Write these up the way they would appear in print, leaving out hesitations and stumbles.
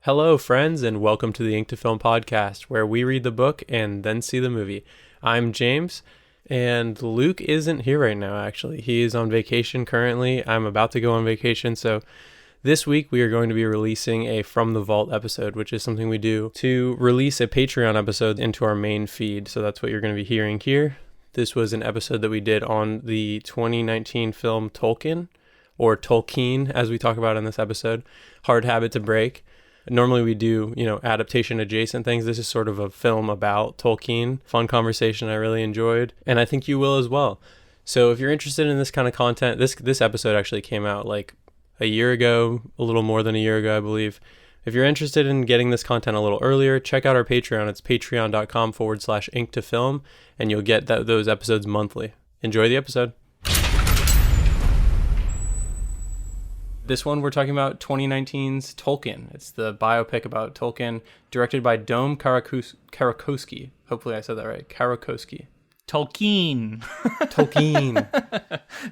Hello, friends, and welcome to the Ink to Film podcast, where we read the book and then see the movie. I'm James, and Luke isn't here right now, actually. He is on vacation currently. I'm about to go on vacation, so this week we are going to be releasing a From the Vault episode, which is something we do to release a Patreon episode into our main feed. So that's what you're going to be hearing here. This was an episode that we did on the 2019 film Tolkien, or Tolkien, as we talk about in this episode. Hard habit to break. Normally we do, adaptation adjacent things. This is sort of a film about Tolkien. Fun conversation I really enjoyed, and I think you will as well. So if you're interested in this kind of content, this episode actually came out like a year ago, a little more than a year ago, I believe. If you're interested in getting this content a little earlier, check out our Patreon. It's patreon.com/ink2film, and you'll get those episodes monthly. Enjoy the episode. This one, we're talking about 2019's Tolkien. It's the biopic about Tolkien, directed by Dome Karakoski. Hopefully I said that right. Karakoski. Tolkien. Tolkien.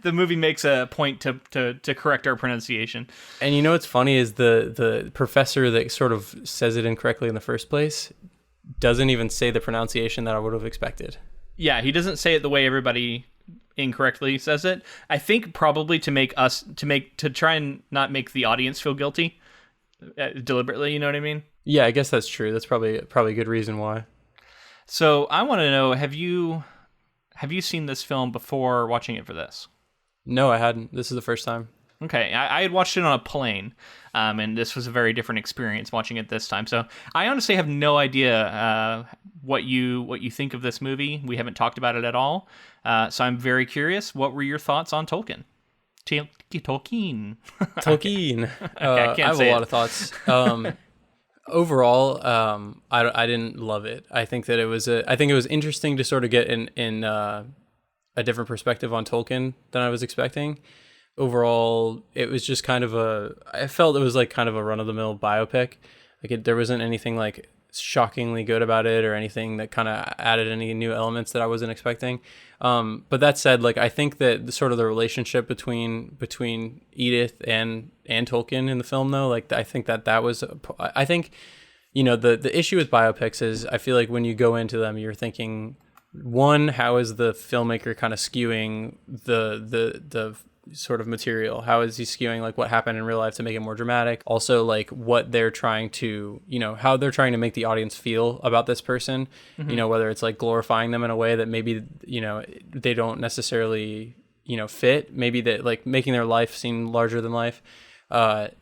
The movie makes a point to correct our pronunciation. And you know what's funny is the professor that sort of says it incorrectly in the first place doesn't even say the pronunciation that I would have expected. Yeah, he doesn't say it the way everybody incorrectly says it. I think probably to try and not make the audience feel guilty deliberately, you know what I mean? Yeah, I guess that's true. That's probably a good reason why. So I want to know, have you seen this film before watching it for this? No, I hadn't. This is the first time. Okay, I had watched it on a plane, and this was a very different experience watching it this time. So I honestly have no idea what you think of this movie. We haven't talked about it at all, so I'm very curious. What were your thoughts on Tolkien? Tolkien. Tolkien. I have a lot of thoughts. Overall, I didn't love it. I think that it was interesting to sort of get in a different perspective on Tolkien than I was expecting. Overall, it was just I felt it was like kind of a run-of-the-mill biopic. There wasn't anything like shockingly good about it or anything that kind of added any new elements that I wasn't expecting. But that said, like, I think that the relationship between Edith and Tolkien in the film, though, like, I think that was, I think, the issue with biopics is I feel like when you go into them, you're thinking, one, how is the filmmaker kind of skewing the sort of material? How is he skewing like what happened in real life to make it more dramatic? Also, like, what they're trying to, how they're trying to make the audience feel about this person, whether it's like glorifying them in a way that maybe, they don't necessarily, fit, maybe that like making their life seem larger than life. And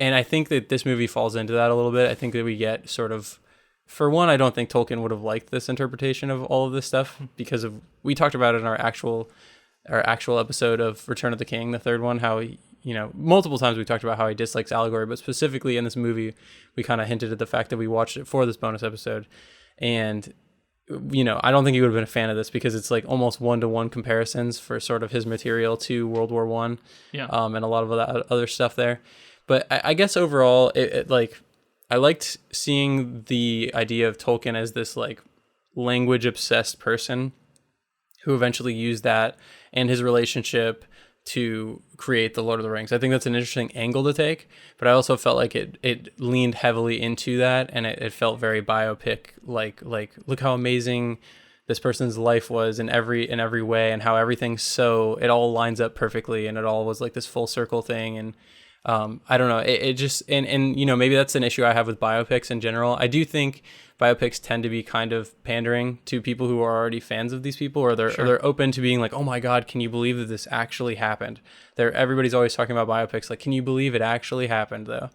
I think that this movie falls into that a little bit. I think that we get sort of, for one, I don't think Tolkien would have liked this interpretation of all of this stuff because we talked about it in our actual episode of Return of the King, the third one, how he, multiple times we talked about how he dislikes allegory, but specifically in this movie, we kind of hinted at the fact that we watched it for this bonus episode. And, I don't think he would have been a fan of this because it's like almost one-to-one comparisons for sort of his material to World War I. Yeah. And a lot of that other stuff there. But I guess overall, it like, I liked seeing the idea of Tolkien as this like language-obsessed person who eventually used that and his relationship to create the Lord of the Rings. I think that's an interesting angle to take, but I also felt like it leaned heavily into that, and it felt very biopic, like look how amazing this person's life was in every way, and how it all lines up perfectly, and it all was like this full circle thing. And I don't know, it just, and maybe that's an issue I have with biopics in general. I do think biopics tend to be kind of pandering to people who are already fans of these people, or they're open to being like, oh my God, can you believe that this actually happened? Everybody's always talking about biopics, like, can you believe it actually happened though?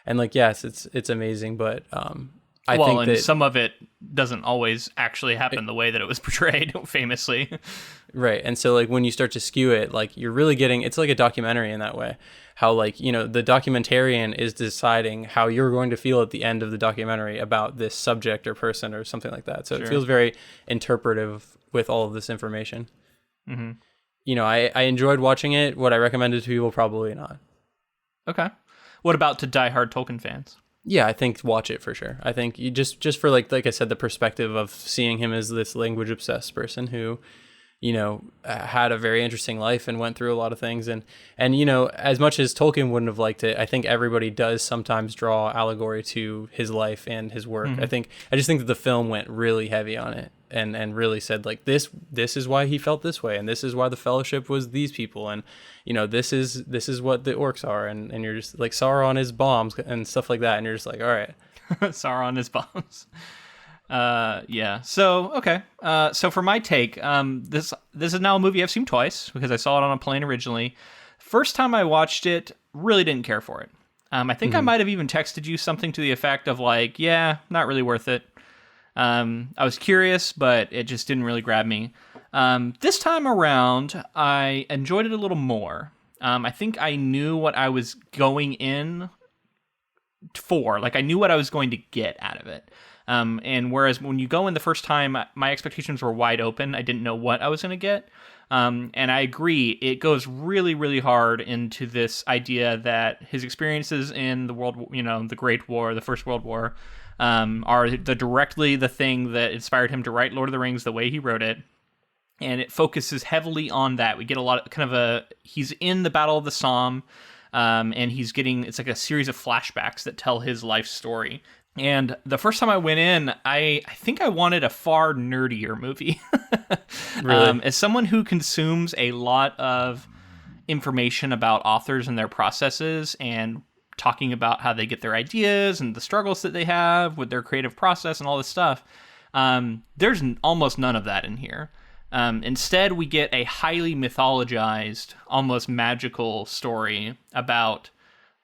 And like, yes, it's amazing, but I think that some of it doesn't always actually happen the way that it was portrayed, famously. Right. And so like when you start to skew it, like you're really getting, it's like a documentary in that way. How like, the documentarian is deciding how you're going to feel at the end of the documentary about this subject or person or something like that. So It feels very interpretive with all of this information. Mm-hmm. I enjoyed watching it. Would I recommend it to people? Probably not. Okay. What about to diehard Tolkien fans? Yeah, I think watch it for sure. I think you just for like I said, the perspective of seeing him as this language obsessed person who, had a very interesting life and went through a lot of things. And as much as Tolkien wouldn't have liked it, I think everybody does sometimes draw allegory to his life and his work. Mm-hmm. I just think that the film went really heavy on it and really said like this is why he felt this way, and this is why the Fellowship was these people, and this is what the orcs are, and you're just like Sauron is bombs and stuff like that, and you're just like, all right. Sauron is bombs. Yeah. So, okay. So for my take, this is now a movie I've seen twice because I saw it on a plane originally. First time I watched it, really didn't care for it. I think I might have even texted you something to the effect of like, yeah, not really worth it. I was curious, but it just didn't really grab me. This time around, I enjoyed it a little more. I think I knew what I was going in for. Like, I knew what I was going to get out of it. And whereas when you go in the first time, my expectations were wide open. I didn't know what I was going to get. And I agree, it goes really, really hard into this idea that his experiences in the the Great War, the First World War, are directly the thing that inspired him to write Lord of the Rings the way he wrote it. And it focuses heavily on that. We get a lot of he's in the Battle of the Somme, and it's like a series of flashbacks that tell his life story. And the first time I went in, I think I wanted a far nerdier movie. Really? As someone who consumes a lot of information about authors and their processes and talking about how they get their ideas and the struggles that they have with their creative process and all this stuff, there's almost none of that in here. Instead, we get a highly mythologized, almost magical story about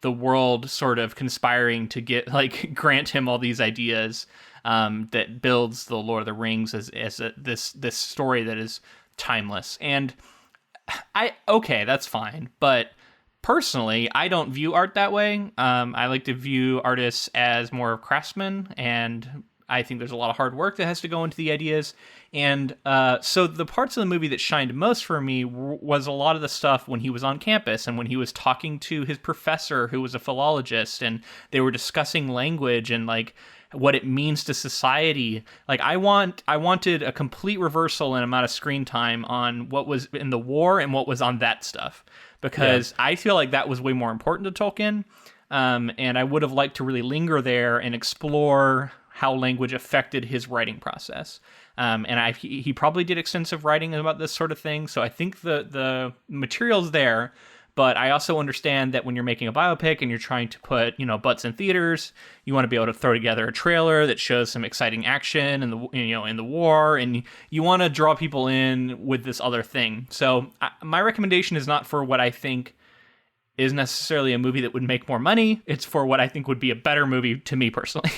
the world sort of conspiring to grant him all these ideas that builds the Lord of the Rings as this story that is timeless. And that's fine. But personally, I don't view art that way. I like to view artists as more of craftsmen, and I think there's a lot of hard work that has to go into the ideas. And so the parts of the movie that shined most for me was a lot of the stuff when he was on campus and when he was talking to his professor who was a philologist, and they were discussing language and like what it means to society. Like I wanted a complete reversal in amount of screen time on what was in the war and what was on that stuff, because I feel like that was way more important to Tolkien. And I would have liked to really linger there and explore how language affected his writing process. And he probably did extensive writing about this sort of thing, so I think the material's there, but I also understand that when you're making a biopic and you're trying to put, butts in theaters, you want to be able to throw together a trailer that shows some exciting action in the war, and you want to draw people in with this other thing. So my recommendation is not for what I think is necessarily a movie that would make more money. It's for what I think would be a better movie to me personally.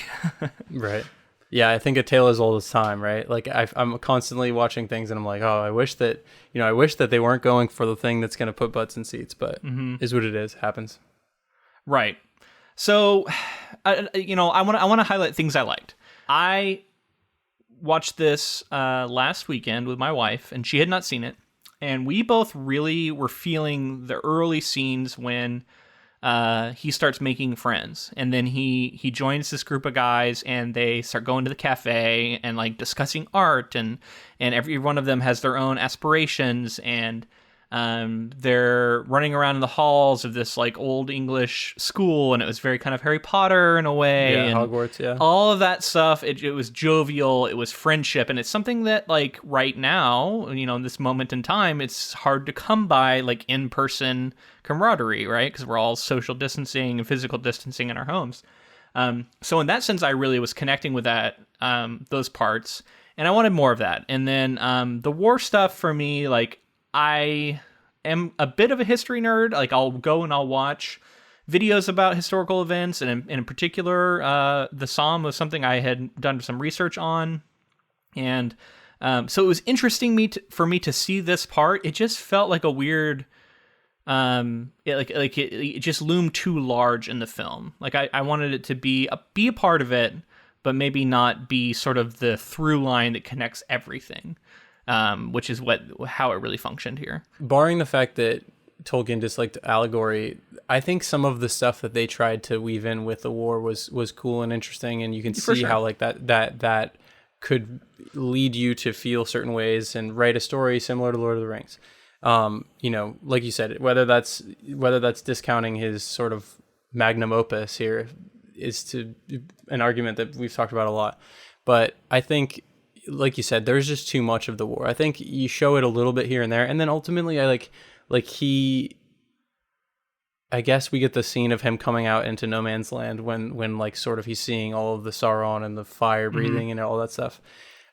Right. Yeah, I think A Tale as Old as Time, right? Like I'm constantly watching things and I'm like, oh, I wish that they weren't going for the thing that's going to put butts in seats, but is what it is. Happens. Right. So, I want to highlight things I liked. I watched this last weekend with my wife, and she had not seen it. And we both really were feeling the early scenes when he starts making friends, and then he joins this group of guys, and they start going to the cafe and like discussing art, and every one of them has their own aspirations, and they're running around in the halls of this like old English school, and it was very kind of Harry Potter in a way, and Hogwarts, yeah, all of that stuff. It was jovial, it was friendship, and it's something that like right now, in this moment in time, it's hard to come by, like in-person camaraderie, right? Because we're all social distancing and physical distancing in our homes. So in that sense, I really was connecting with that, those parts, and I wanted more of that. And then the war stuff for me, like, I am a bit of a history nerd. Like, I'll go and I'll watch videos about historical events, and in particular, the Somme was something I had done some research on, and so it was interesting for me to see this part. It just felt like a weird, it just loomed too large in the film. Like I wanted it to be a part of it, but maybe not be sort of the through line that connects everything. Which is how it really functioned here. Barring the fact that Tolkien disliked allegory, I think some of the stuff that they tried to weave in with the war was cool and interesting, and you can see how like that could lead you to feel certain ways and write a story similar to Lord of the Rings. You know, like you said, whether that's discounting his sort of magnum opus here is to an argument that we've talked about a lot. But I think, like you said, there's just too much of the war. I think you show it a little bit here and there, and then ultimately, I guess we get the scene of him coming out into no man's land when like sort of he's seeing all of the Sauron and the fire breathing and all that stuff.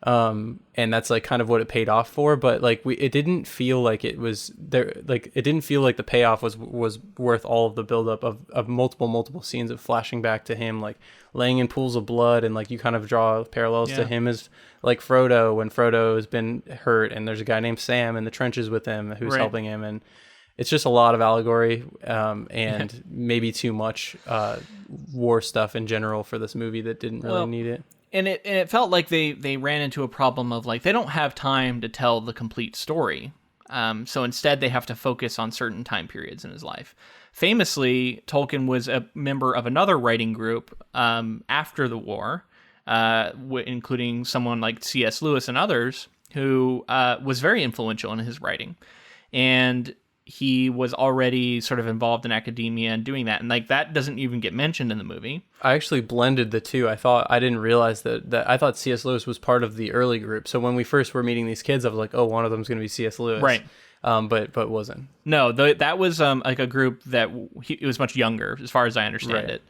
And that's like kind of what it paid off for, but like it didn't feel like it was there. Like it didn't feel like the payoff was worth all of the buildup of multiple scenes of flashing back to him, like laying in pools of blood. And like you kind of draw parallels to him as like Frodo, when Frodo has been hurt and there's a guy named Sam in the trenches with him who's helping him. And it's just a lot of allegory and maybe too much war stuff in general for this movie that didn't really need it. And it felt like they ran into a problem of like they don't have time to tell the complete story. So instead they have to focus on certain time periods in his life. Famously, Tolkien was a member of another writing group after the war, including someone like C.S. Lewis and others, who was very influential in his writing. And he was already sort of involved in academia and doing that. And like that doesn't even get mentioned in the movie. I actually blended the two. I didn't realize that I thought C.S. Lewis was part of the early group. So when we first were meeting these kids, I was like, oh, one of them's going to be C.S. Lewis. Right. But wasn't. No, that was like a group that it was much younger, as far as I understand it.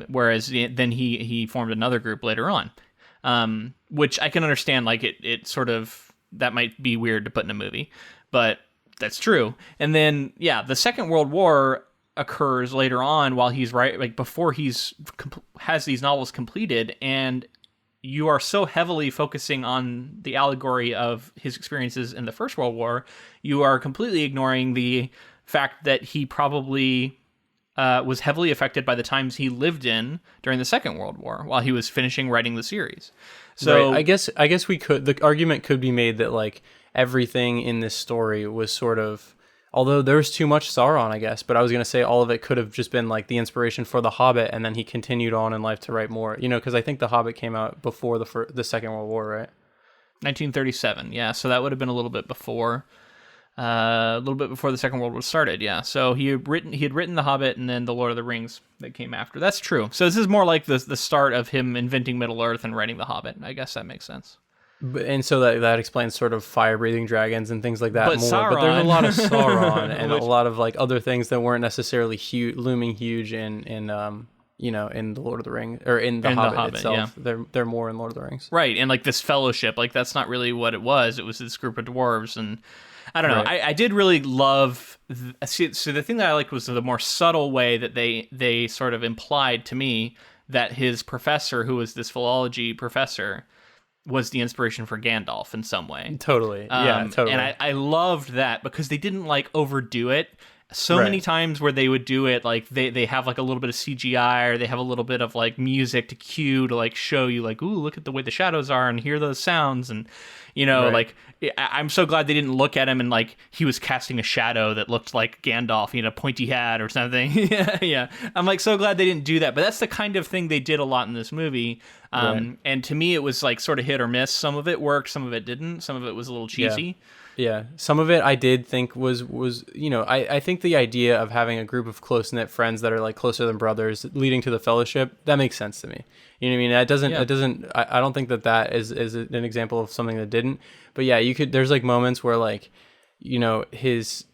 Whereas then he formed another group later on, which I can understand. Like it sort of, that might be weird to put in a movie, but that's true. And then, the Second World War occurs later on while he's like before has these novels completed, and you are so heavily focusing on the allegory of his experiences in the First World War, you are completely ignoring the fact that he probably was heavily affected by the times he lived in during the Second World War while he was finishing writing the series. So right. I guess the argument could be made that like everything in this story was sort of, although there was too much Sauron, I guess, but I was going to say all of it could have just been like the inspiration for The Hobbit, and then he continued on in life to write more, because I think The Hobbit came out before the Second World War, right? 1937, yeah, so that would have been a little bit before the Second World War started, yeah. So he had written The Hobbit and then The Lord of the Rings that came after. That's true. So this is more like the start of him inventing Middle-earth and writing The Hobbit. I guess that makes sense. And so that explains sort of fire-breathing dragons and things like that but more. Sauron. But there's a lot of Sauron and a lot of like other things that weren't necessarily looming huge in The Lord of the Rings or in The Hobbit itself. Yeah. They're more in Lord of the Rings, right? And like this fellowship, like that's not really what it was. It was this group of dwarves, and I don't know. Right. I did really love. So the thing that I liked was the more subtle way that they sort of implied to me that his professor, who was this philology professor, was the inspiration for Gandalf in some way. Totally. Totally. And I loved that because they didn't like overdo it. So many times where they would do it, like they have like a little bit of CGI or they have a little bit of like music to cue to like show you like, ooh, look at the way the shadows are and hear those sounds. And, like I'm so glad they didn't look at him and like he was casting a shadow that looked like Gandalf, pointy hat or something. yeah. I'm like so glad they didn't do that. But that's the kind of thing they did a lot in this movie. And to me, it was like sort of hit or miss. Some of it worked, some of it didn't. Some of it was a little cheesy. Yeah, some of it I did think was I think the idea of having a group of close-knit friends that are like closer than brothers leading to the fellowship, that makes sense to me. You know what I mean? That doesn't I don't think that is an example of something that didn't. But yeah, there's like moments where like, his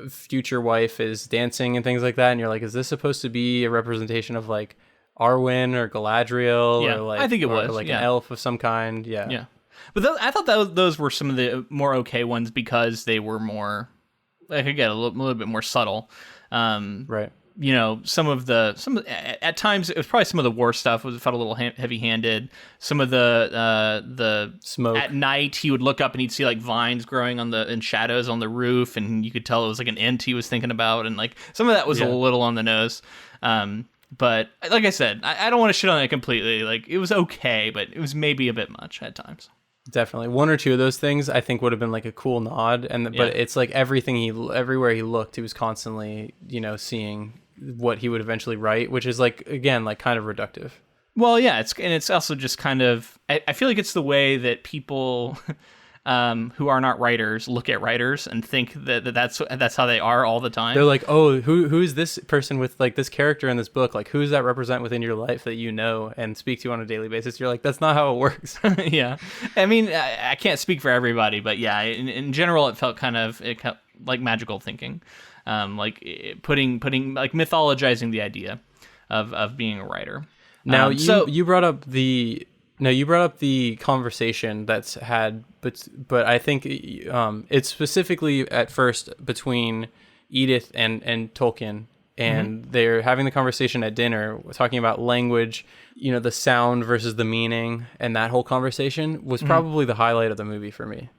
future wife is dancing and things like that, and you're like, is this supposed to be a representation of like Arwen or Galadriel or like I think it was like an elf of some kind? Yeah. But I thought those were some of the more okay ones because they were more, like, again, a little bit more subtle. Right. Some at times it was probably some of the war stuff felt a little heavy-handed. Some of the smoke at night he would look up and he'd see like vines growing in shadows on the roof, and you could tell it was like an ent he was thinking about, and like some of that was a little on the nose. But like I said, I don't want to shit on it completely. Like it was okay, but it was maybe a bit much at times. Definitely. One or two of those things I think would have been like a cool nod, but it's like everywhere he looked, he was constantly, seeing what he would eventually write, which is like, again, like kind of reductive. Well, yeah, it's also just kind of, I feel like it's the way that people who are not writers look at writers and think that's how they are all the time. They're like, oh, who is this person with like this character in this book? Like, who does that represent within your life that you know and speak to on a daily basis? You're like, that's not how it works. Yeah, I mean, I can't speak for everybody, but yeah, in general, it felt like magical thinking, putting like mythologizing the idea of being a writer. Now you brought up the conversation that's had, but I think it's specifically at first between Edith and Tolkien, and they're having the conversation at dinner, talking about language, the sound versus the meaning, and that whole conversation was probably the highlight of the movie for me.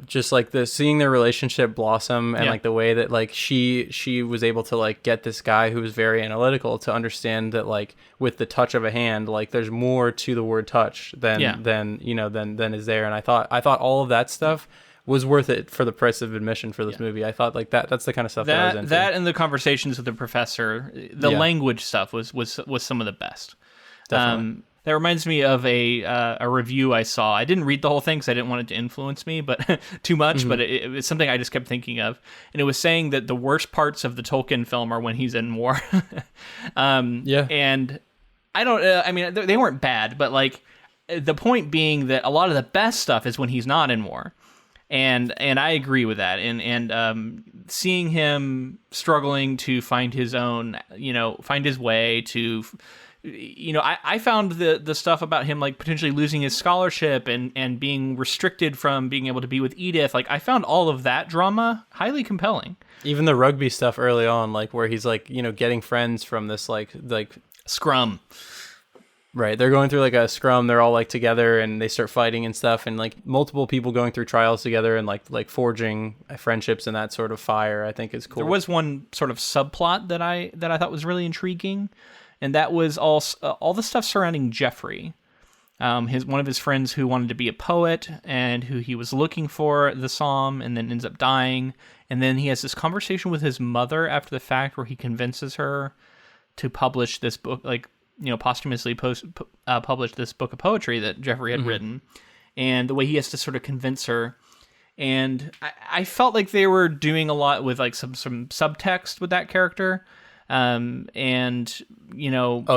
Just like seeing their relationship blossom, and like the way that like she was able to like get this guy who was very analytical to understand that like with the touch of a hand, like there's more to the word touch than is there. And I thought all of that stuff was worth it for the price of admission for this movie. I thought like that's the kind of stuff that I was into. That and the conversations with the professor, the language stuff was some of the best. Definitely. That reminds me of a review I saw. I didn't read the whole thing because I didn't want it to influence me, but too much. But it was something I just kept thinking of, and it was saying that the worst parts of the Tolkien film are when he's in war. And I don't. I mean, they weren't bad, but like the point being that a lot of the best stuff is when he's not in war, and I agree with that. And seeing him struggling to find his own, find his way to. I found the stuff about him like potentially losing his scholarship and being restricted from being able to be with Edith. Like I found all of that drama highly compelling. Even the rugby stuff early on, like where he's like, getting friends from this like scrum. Right. They're going through like a scrum. They're all like together and they start fighting and stuff, and like multiple people going through trials together and like forging friendships and that sort of fire, I think is cool. There was one sort of subplot that I thought was really intriguing. And that was all the stuff surrounding Jeffrey, one of his friends who wanted to be a poet and who he was looking for the psalm and then ends up dying. And then he has this conversation with his mother after the fact where he convinces her to publish this book, like, posthumously publish this book of poetry that Jeffrey had written. And the way he has to sort of convince her. And I felt like they were doing a lot with like some subtext with that character. Oh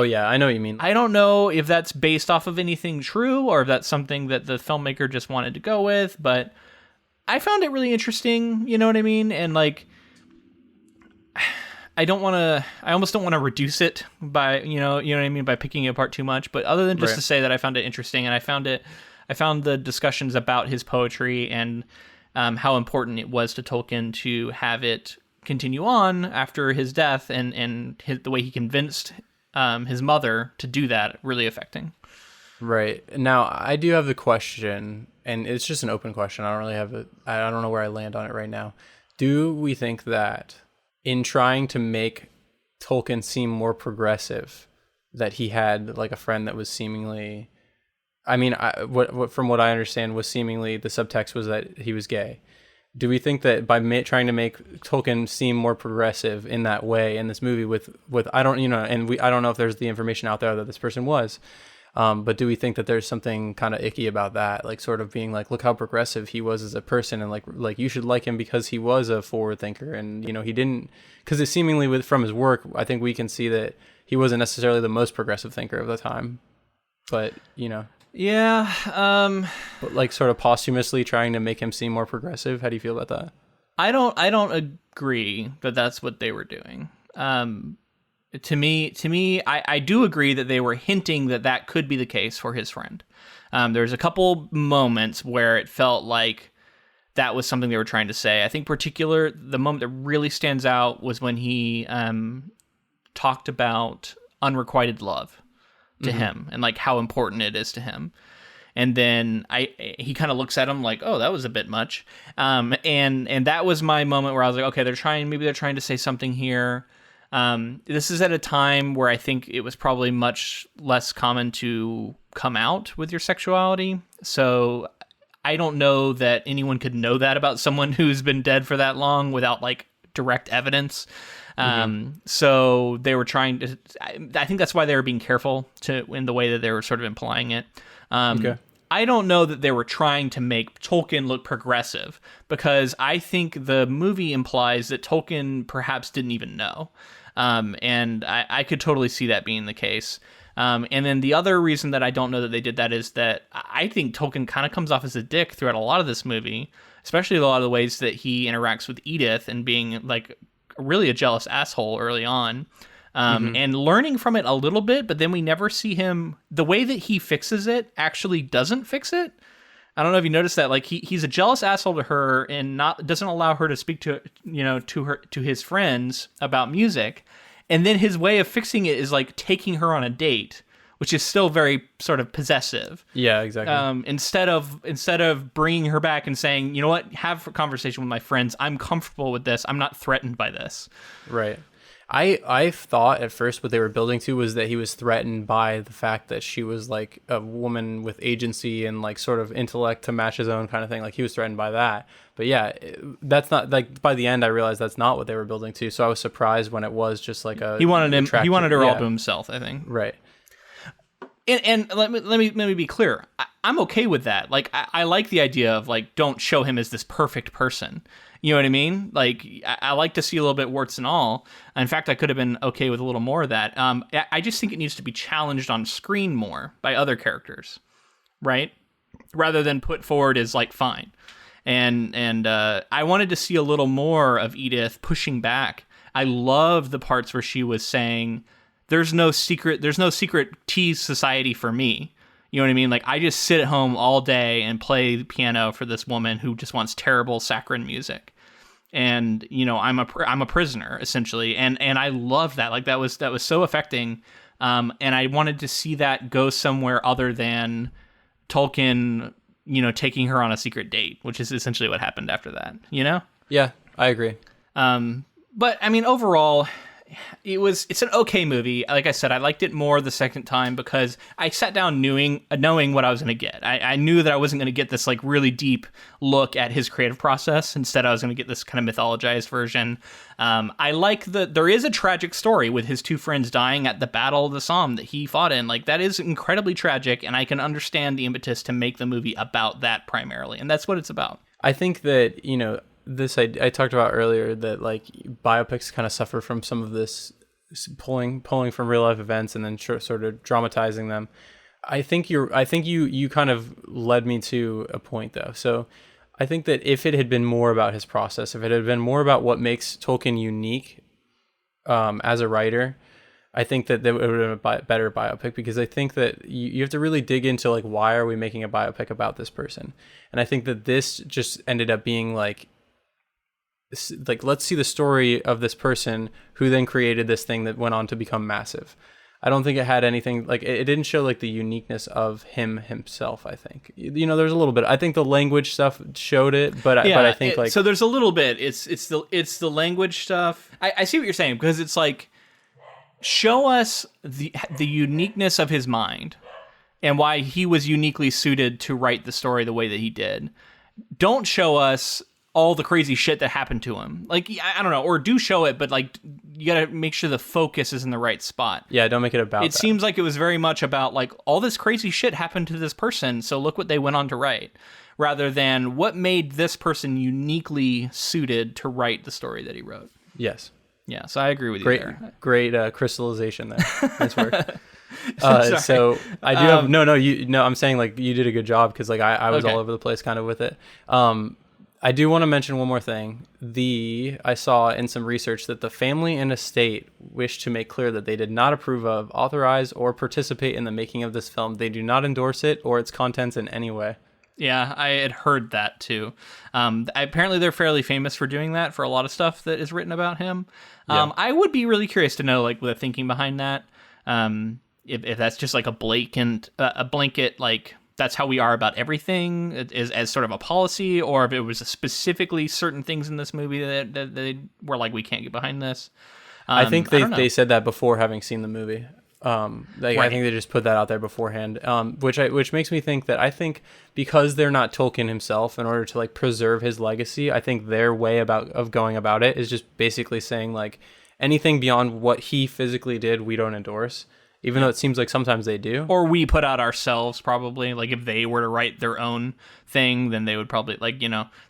yeah, I know what you mean. I don't know if that's based off of anything true or if that's something that the filmmaker just wanted to go with, but I found it really interesting, you know what I mean? And like, I almost don't want to reduce it by, you know what I mean, by picking it apart too much, but other than just to say that I found it interesting, and I found the discussions about his poetry and how important it was to Tolkien to have it continue on after his death, and the way he convinced his mother to do that really affecting. Right. Now, I do have the question, and it's just an open question. I don't really have I don't know where I land on it right now. Do we think that in trying to make Tolkien seem more progressive, that he had like a friend that was seemingly, I mean, from what I understand was seemingly the subtext was that he was gay. Do we think that by trying to make Tolkien seem more progressive in that way in this movie with I don't know if there's the information out there that this person was, but do we think that there's something kind of icky about that, like sort of being like, look how progressive he was as a person, and like you should like him because he was a forward thinker, and he didn't, because it seemingly from his work, I think we can see that he wasn't necessarily the most progressive thinker of the time, but Yeah. But like sort of posthumously trying to make him seem more progressive. How do you feel about that? I don't agree that that's what they were doing. To me, I do agree that they were hinting that could be the case for his friend. There's a couple moments where it felt like that was something they were trying to say. I think the moment that really stands out was when he talked about unrequited love to him and like how important it is to him. And then he kind of looks at him like, oh, that was a bit much. And that was my moment where I was like, okay, they're trying to say something here. This is at a time where I think it was probably much less common to come out with your sexuality. So I don't know that anyone could know that about someone who's been dead for that long without like direct evidence. So they were trying to. I think that's why they were being careful in the way that they were sort of implying it. Okay. I don't know that they were trying to make Tolkien look progressive, because I think the movie implies that Tolkien perhaps didn't even know. And I could totally see that being the case. And then the other reason that I don't know that they did that is that I think Tolkien kind of comes off as a dick throughout a lot of this movie, especially a lot of the ways that he interacts with Edith and being like really a jealous asshole early on. And learning from it a little bit, but then we never see him. The way that he fixes it actually doesn't fix it. I don't know if you noticed that. Like he's a jealous asshole to her and doesn't allow her to speak to his friends about music. And then his way of fixing it is like taking her on a date, which is still very sort of possessive. Yeah, exactly. Instead of bringing her back and saying, you know what, have a conversation with my friends. I'm comfortable with this. I'm not threatened by this. Right. I thought at first what they were building to was that he was threatened by the fact that she was like a woman with agency and like sort of intellect to match his own kind of thing. Like he was threatened by that. But yeah, that's not like, by the end I realized that's not what they were building to. So I was surprised when it was just like he wanted her all to himself, I think. Right. And let me be clear. I'm okay with that. Like I like the idea of like, don't show him as this perfect person. You know what I mean? Like, I like to see a little bit warts and all. In fact, I could have been okay with a little more of that. I just think it needs to be challenged on screen more by other characters, right? Rather than put forward as, like, fine. And I wanted to see a little more of Edith pushing back. I love the parts where she was saying, there's no secret tea society for me. You know what I mean? Like, I just sit at home all day and play the piano for this woman who just wants terrible saccharine music. And, you know, I'm a prisoner, essentially. And I love that. Like, that was so affecting. And I wanted to see that go somewhere other than Tolkien, you know, taking her on a secret date, which is essentially what happened after that, you know? Yeah, I agree. But, I mean, overall, it's an okay movie. Like I said, I liked it more the second time because I sat down knowing what I was going to get. I knew that I wasn't going to get this like really deep look at his creative process. Instead, I was going to get this kind of mythologized version. I like there is a tragic story with his two friends dying at the Battle of the Somme that he fought in. Like, that is incredibly tragic, and I can understand the impetus to make the movie about that primarily, and that's what it's about. I think that, you know, this I talked about earlier, that like biopics kind of suffer from some of this pulling from real life events and then sort of dramatizing them. I think you kind of led me to a point though. So I think that if it had been more about his process, if it had been more about what makes Tolkien unique as a writer, I think that would have been a better biopic, because I think that you have to really dig into like, why are we making a biopic about this person? And I think that this just ended up being like, let's see the story of this person who then created this thing that went on to become massive. I don't think it had anything like, it didn't show like the uniqueness of himself. I think, you know, there's a little bit. I think the language stuff showed it, but I think so there's a little bit. It's the language stuff. I see what you're saying, because it's like, show us the uniqueness of his mind and why he was uniquely suited to write the story the way that he did. Don't show us all the crazy shit that happened to him. Like, I don't know, or do show it, but like, you gotta make sure the focus is in the right spot. Yeah, don't make it about it. It seems like it was very much about like, all this crazy shit happened to this person, so look what they went on to write, rather than what made this person uniquely suited to write the story that he wrote. Yes. Yeah, so I agree with you there. Great crystallization there. Nice work. So I do have I'm saying like, you did a good job, because like I was all over the place kind of with it. I do want to mention one more thing. I saw in some research that the family and estate wish to make clear that they did not approve of, authorize, or participate in the making of this film. They do not endorse it or its contents in any way. Yeah, I had heard that too. Apparently they're fairly famous for doing that for a lot of stuff that is written about him. I would be really curious to know like the thinking behind that. If that's just like a blanket, like, that's how we are about everything as sort of a policy, or if it was specifically certain things in this movie that they were like, we can't get behind this. I think they said that before having seen the movie. Like I think they just put that out there beforehand, which makes me think that I think because they're not Tolkien himself, in order to like preserve his legacy, I think their way of going about it is just basically saying like anything beyond what he physically did, we don't endorse. Even though it seems like sometimes they do. Or we put out ourselves, probably. Like, if they were to write their own thing, then they would probably, like,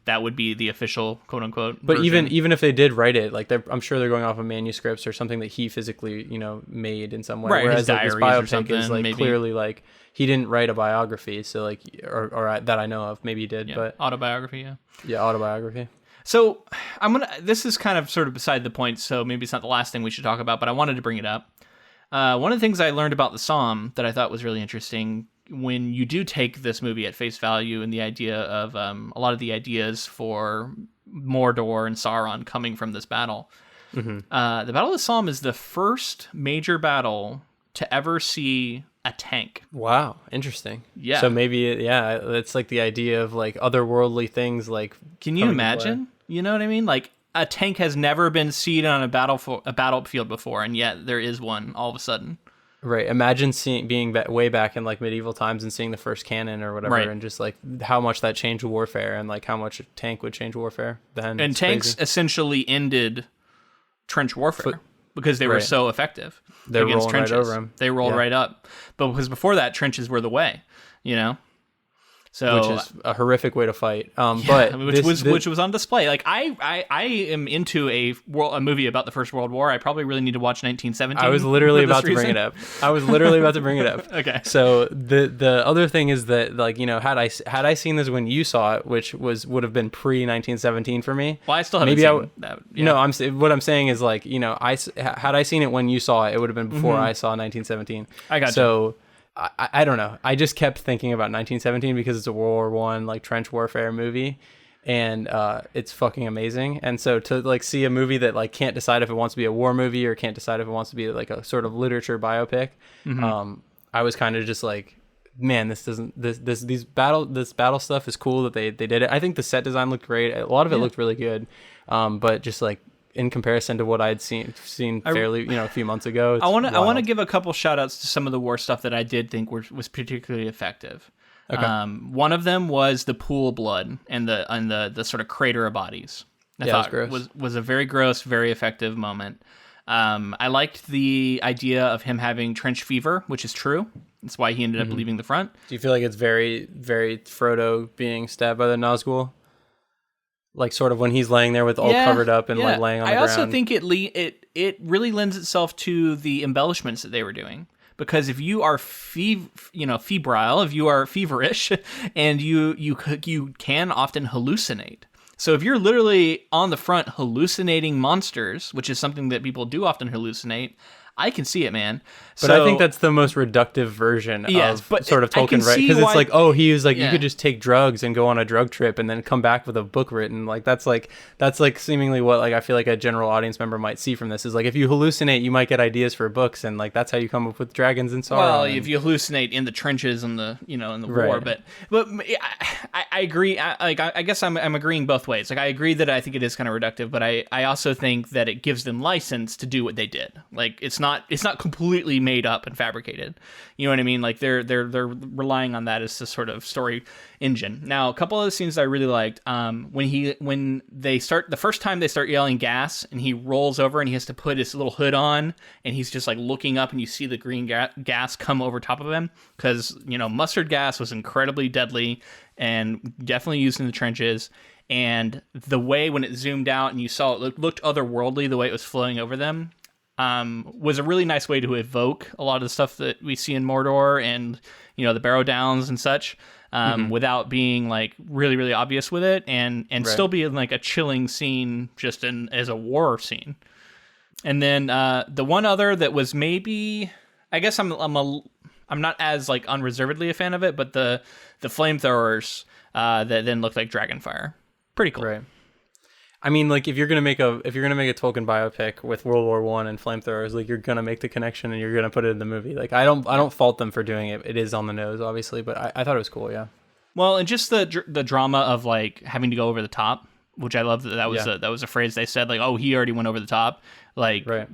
that would be the official, quote-unquote, But version. even if they did write it, like, I'm sure they're going off of manuscripts or something that he physically, made in some way. Right, Whereas, his like, this diaries or biopic something, is, like, maybe. clearly, like, he didn't write a biography, so, like, or that I know of. Maybe he did, but... Autobiography, yeah. Yeah, autobiography. So, this is kind of sort of beside the point, so maybe it's not the last thing we should talk about, but I wanted to bring it up. One of the things I learned about the Psalm that I thought was really interesting, when you do take this movie at face value and the idea of a lot of the ideas for Mordor and Sauron coming from this battle, the Battle of the Somme is the first major battle to ever see a tank. Wow, interesting. Yeah. So maybe, it's like the idea of like otherworldly things like... Can you imagine? You know what I mean? Like, a tank has never been seen on a battlefield before, and yet there is one all of a sudden. Right. Imagine being way back in like medieval times and seeing the first cannon or whatever, right. And just like how much that changed warfare and like how much a tank would change warfare then. And tanks essentially ended trench warfare because they were so effective against trenches. Right over them. They rolled right up. But because before that, trenches were the way, So, which is a horrific way to fight, but which was on display. Like I am into a movie about the First World War. I probably really need to watch 1917. I was literally about to bring it up. Okay. So the other thing is that like had I seen this when you saw it, which would have been pre 1917 for me. Well, I still haven't seen that. Yeah. No, what I'm saying is like had I seen it when you saw it, it would have been before I saw 1917. I got so. I don't know. I just kept thinking about 1917 because it's a World War I like trench warfare movie, and it's fucking amazing. And so to like see a movie that like can't decide if it wants to be a war movie or can't decide if it wants to be like a sort of literature biopic, I was kind of just like, man, this battle stuff is cool that they did it. I think the set design looked great. A lot of it looked really good, but just like. In comparison to what I'd seen fairly, a few months ago. I want to give a couple shout outs to some of the war stuff that I did think was particularly effective. Okay. One of them was the pool of blood and the sort of crater of bodies. I thought was a very gross, very effective moment. I liked the idea of him having trench fever, which is true. That's why he ended up leaving the front. Do you feel like it's very, very Frodo being stabbed by the Nazgul? Like sort of when he's laying there with all covered up and like laying on the ground. I also think it really lends itself to the embellishments that they were doing. Because if you are febrile, if you are feverish, and you can often hallucinate. So if you're literally on the front hallucinating monsters, which is something that people do often hallucinate, I can see it, man. But I think that's the most reductive version of sort of Tolkien, right? Because it's like, he was like, you could just take drugs and go on a drug trip and then come back with a book written. Like that's like seemingly what like I feel like a general audience member might see from this is like if you hallucinate, you might get ideas for books, and like that's how you come up with dragons and Sauron. Well, if you hallucinate in the trenches and the in the war, but I agree. I guess I'm agreeing both ways. Like I agree that I think it is kind of reductive, but I also think that it gives them license to do what they did. Like it's not completely made up and fabricated. You know what I mean? Like they're relying on that as the sort of story engine. Now, a couple of the scenes that I really liked, when they start the first time they start yelling gas and he rolls over and he has to put his little hood on and he's just like looking up and you see the green gas come over top of him because mustard gas was incredibly deadly and definitely used in the trenches. And the way when it zoomed out and you saw it looked otherworldly, the way it was flowing over them. Was a really nice way to evoke a lot of the stuff that we see in Mordor and, the Barrow Downs and such, without being like really, really obvious with it and still being like a chilling scene just as a war scene. And then, the one other that was maybe, I guess I'm not as like unreservedly a fan of it, but the flamethrowers, that then looked like Dragonfire. Pretty cool. Right. I mean, like if you're gonna make a Tolkien biopic with World War I and flamethrowers, like you're gonna make the connection and you're gonna put it in the movie. Like I don't fault them for doing it. It is on the nose, obviously, but I thought it was cool. Yeah. Well, and just the drama of like having to go over the top, which I love that was a phrase they said like, oh, he already went over the top. Like, right.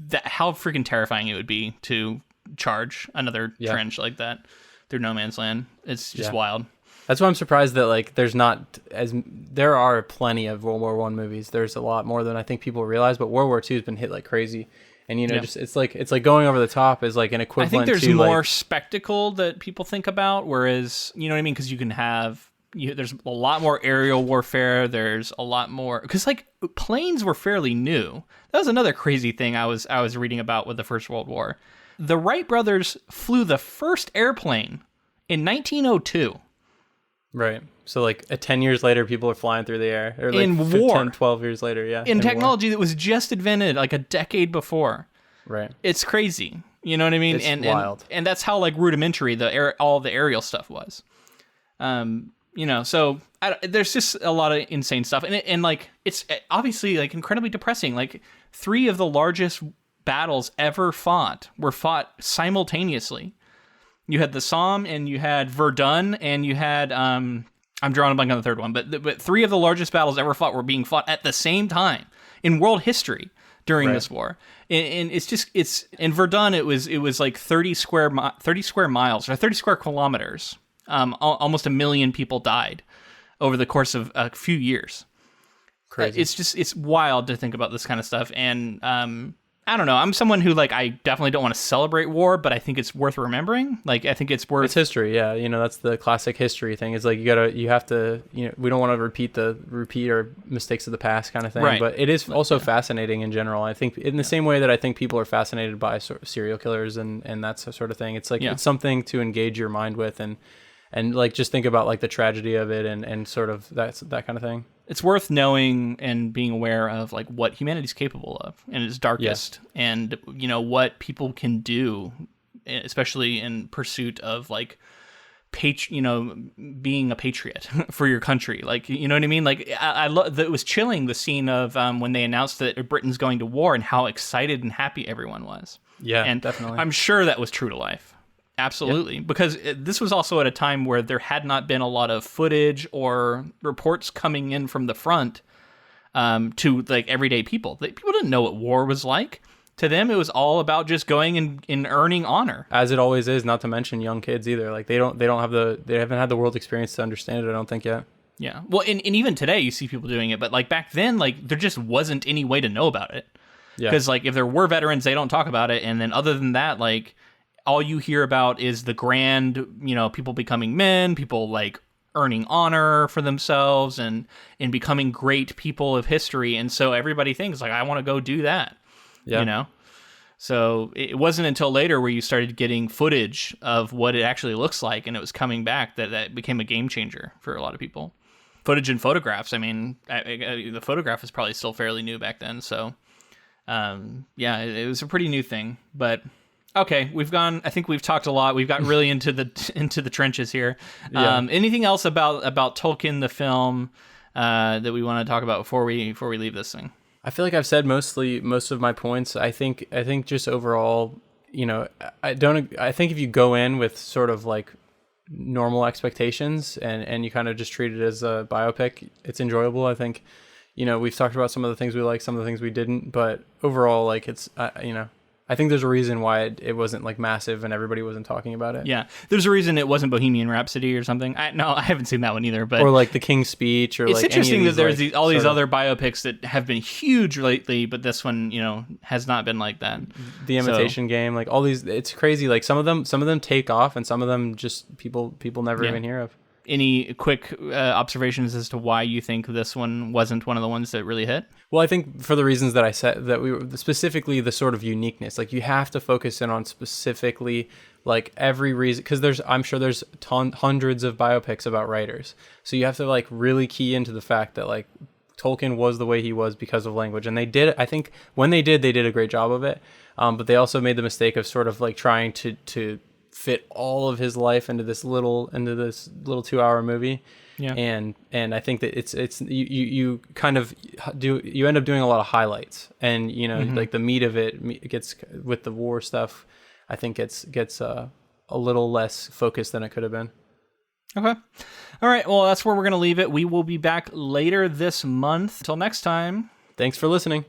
that how freaking terrifying it would be to charge another trench like that through no man's land. It's just wild. That's why I'm surprised that like there are plenty of World War I movies. There's a lot more than I think people realize, but World War II has been hit like crazy. And just it's like going over the top is like an equivalent. I think there's to more like, spectacle that people think about, whereas you know what I mean, because you can have there's a lot more aerial warfare. There's a lot more because like planes were fairly new. That was another crazy thing I was reading about with the First World War. The Wright brothers flew the first airplane in 1902. Right. So like 10 years later, people are flying through the air. Or like in war. 10, 12 years later, in technology that was just invented like a decade before. Right. It's crazy. You know what I mean? It's wild. And that's how like rudimentary all the aerial stuff was. So there's just a lot of insane stuff. And like, it's obviously like incredibly depressing. Like 3 of the largest battles ever were fought simultaneously. You had the Somme, and you had Verdun, and you had I'm drawing a blank on the third one, but 3 of the largest battles ever fought were being fought at the same time in world history during this war. And it's in Verdun it was like 30 square miles or 30 square kilometers. Almost 1 million people died over the course of a few years. Crazy. It's wild to think about this kind of stuff. And I don't know. I'm someone who like I definitely don't want to celebrate war, but I think it's worth remembering. Like I think it's worth. It's history, yeah. That's the classic history thing. Is like you have to. We don't want to repeat our mistakes of the past kind of thing. Right. But it is also fascinating in general. I think in the same way that I think people are fascinated by serial killers and that sort of thing. It's like it's something to engage your mind with and like just think about like the tragedy of it and sort of that kind of thing. It's worth knowing and being aware of like what humanity's capable of in its darkest and what people can do, especially in pursuit of like being a patriot for your country. Like, you know what I mean? Like I love that. It was chilling, the scene of when they announced that Britain's going to war and how excited and happy everyone was. Yeah, and definitely. I'm sure that was true to life. Absolutely. Yep. Because this was also at a time where there had not been a lot of footage or reports coming in from the front to like everyday people. People didn't know what war was like. To them, it was all about just going and earning honor. As it always is, not to mention young kids either. Like they haven't had the world experience to understand it, I don't think yet. Yeah. Well, and even today you see people doing it, but like back then, like there just wasn't any way to know about it. Yeah. Because like if there were veterans, they don't talk about it. And then other than that, like all you hear about is the grand, people becoming men, people like earning honor for themselves and becoming great people of history. And so everybody thinks like, I want to go do that, So it wasn't until later where you started getting footage of what it actually looks like. And it was coming back that became a game changer for a lot of people. Footage and photographs. I mean, the photograph was probably still fairly new back then. So it was a pretty new thing, but okay, I think we've talked a lot. We've got really into the trenches here. Yeah. Anything else about Tolkien the film that we want to talk about before we leave this thing? I feel like I've said most of my points. I think just overall, I think if you go in with sort of like normal expectations and you kind of just treat it as a biopic, it's enjoyable. I think, we've talked about some of the things we liked, some of the things we didn't, but overall, like it's, I think there's a reason why it wasn't like massive and everybody wasn't talking about it. Yeah, there's a reason it wasn't Bohemian Rhapsody or something. I haven't seen that one either. But or like The King's Speech, or it's like interesting any of that these, there's all these other biopics that have been huge lately, but this one, has not been like that. The Imitation Game, like all these, it's crazy. Like some of them take off, and some of them just people never even hear of. Any quick observations as to why you think this one wasn't one of the ones that really hit? Well, I think for the reasons that I said, that we were specifically the sort of uniqueness. Like you have to focus in on specifically like every reason, because I'm sure there's hundreds of biopics about writers. So you have to like really key into the fact that like Tolkien was the way he was because of language, and they did. I think when they did a great job of it. But they also made the mistake of sort of like trying to fit all of his life into this little 2-hour movie. Yeah. And I think that it's you kind of you end up doing a lot of highlights, and like the meat of it gets with the war stuff, I think gets a little less focused than it could have been. Okay. All right. Well, that's where we're going to leave it. We will be back later this month. Until next time. Thanks for listening.